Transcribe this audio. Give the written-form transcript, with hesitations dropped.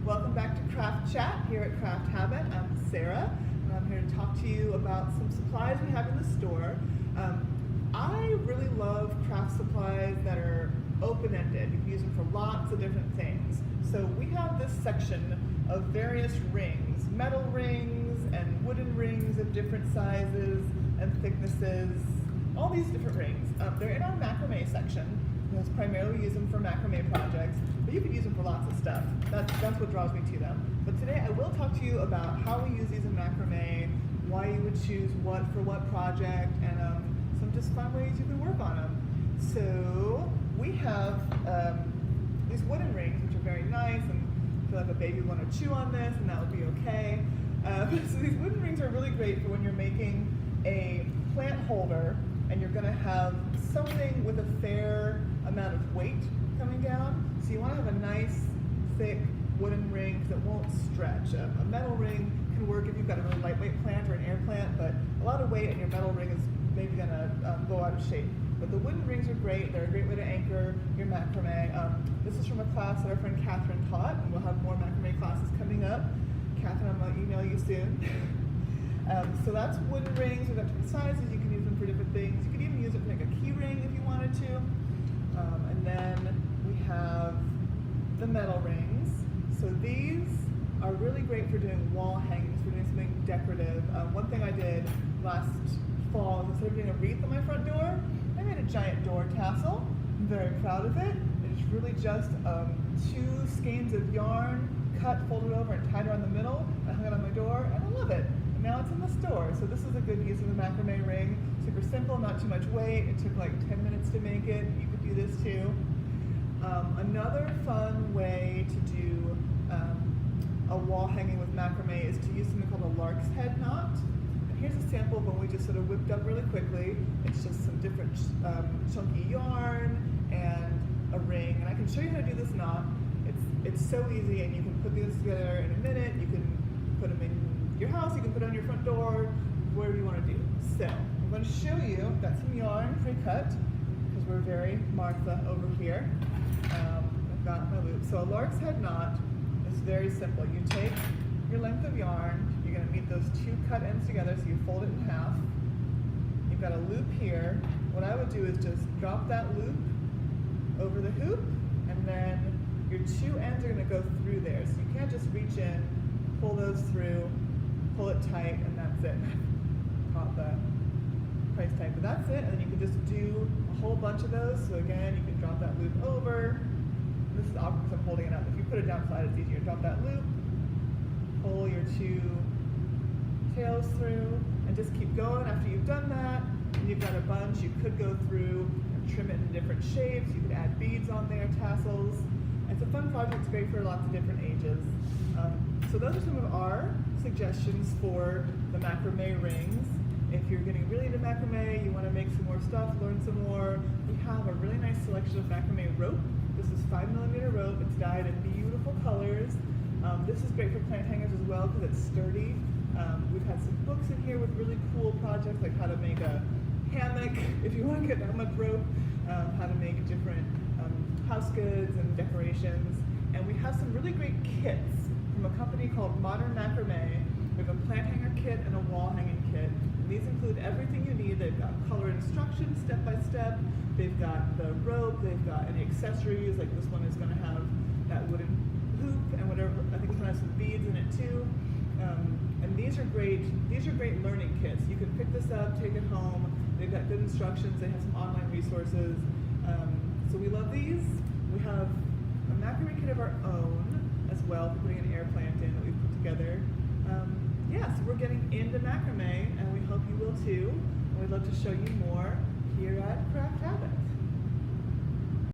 Welcome back to Craft Chat here at Craft Habit. I'm Sarah, and I'm here to talk to you about some supplies we have in the store. I really love craft supplies that are open-ended. You can use them for lots of different things. So we have this section of various rings, metal rings and wooden rings of different sizes and thicknesses, all these different rings. They're in our macrame section. Because primarily we use them for macrame projects, but you can use them for lots of stuff. That's what draws me to them. But today I will talk to you about how we use these in macrame, why you would choose what for what project, and some just fun ways you can work on them. So we have these wooden rings, which are very nice, and I feel like a baby would want to chew on this, and that would be okay. So these wooden rings are really great for when you're making a plant holder and you're going to have something with a fair amount of weight coming down. So you want to have a nice, thick wooden ring that won't stretch. A metal ring can work if you've got a really lightweight plant or an air plant, but a lot of weight and your metal ring is maybe going to go out of shape. But the wooden rings are great. They're a great way to anchor your macrame. This is from a class that our friend Catherine taught, and we'll have more macrame classes coming up. Catherine, I'm going to email you soon. So that's wooden rings. We've got different sizes. You can use them for different things. You could even use it to make a key ring if you wanted to. And then we have the metal rings. So these are really great for doing wall hangings, for doing something decorative. One thing I did last fall is instead of doing a wreath on my front door, I made a giant door tassel. I'm very proud of it. It's really just 2 skeins of yarn, cut, folded over, and tied around the middle. I hung it on my door, and I love it. And now it's in the store. So this is a good use of the macrame ring. Super simple, not too much weight. It took like 10 minutes to make it. You could do this too. Another fun way to do a wall hanging with macrame is to use something called a lark's head knot. And here's a sample of one we just sort of whipped up really quickly. It's just some different chunky yarn and a ring. And I can show you how to do this knot. It's so easy, and you can put these together in a minute. You can put them in your house, you can put it on your front door, whatever you want to do. So I'm going to show you. I've got some yarn pre-cut because we're very Martha over here. I've got my loop. So a lark's head knot is very simple. You take your length of yarn, you're going to meet those 2 cut ends together, so you fold it in half. You've got a loop here. What I would do is just drop that loop over the hoop, and then your 2 ends are going to go through there. So you can't just reach in, pull those through, pull it tight, and that's it. Caught the price tag, but that's it. And then you can just do a whole bunch of those. So again, you can drop that loop over. This is awkward because I'm holding it up. If you put it down flat, it's easier. Drop that loop, pull your 2 tails through, and just keep going. After you've done that, and you've got a bunch, you could go through and trim it in different shapes. You could add beads on there, tassels. It's a fun project. It's great for lots of different ages. So those are some of our suggestions for the macrame rings. If you're getting really into macrame, you want to make some more stuff, learn some more, we have a really nice selection of macrame rope. This is 5mm rope. It's dyed in beautiful colors. This is great for plant hangers as well because it's sturdy. We've had some books in here with really cool projects like how to make a hammock if you want to get that much rope, how to make different house goods and decorations. And we have some really great kits from a company called Modern Macrame. We have a plant hanger kit and a wall hanging kit. And these include everything you need. They've got color instructions step by step. They've got the rope. They've got any accessories. Like this one is going to have that wooden hoop and whatever. I think it's going to have some beads in it too. And these are great. These are great learning kits. You can pick this up, take it home. They've got good instructions. They have some online resources. So we love these. We have a macrame kit of our own as well for putting an air plant in that we've put together. Yeah, so we're getting into macrame, and we hope you will too. And we'd love to show you more here at Craft Habit.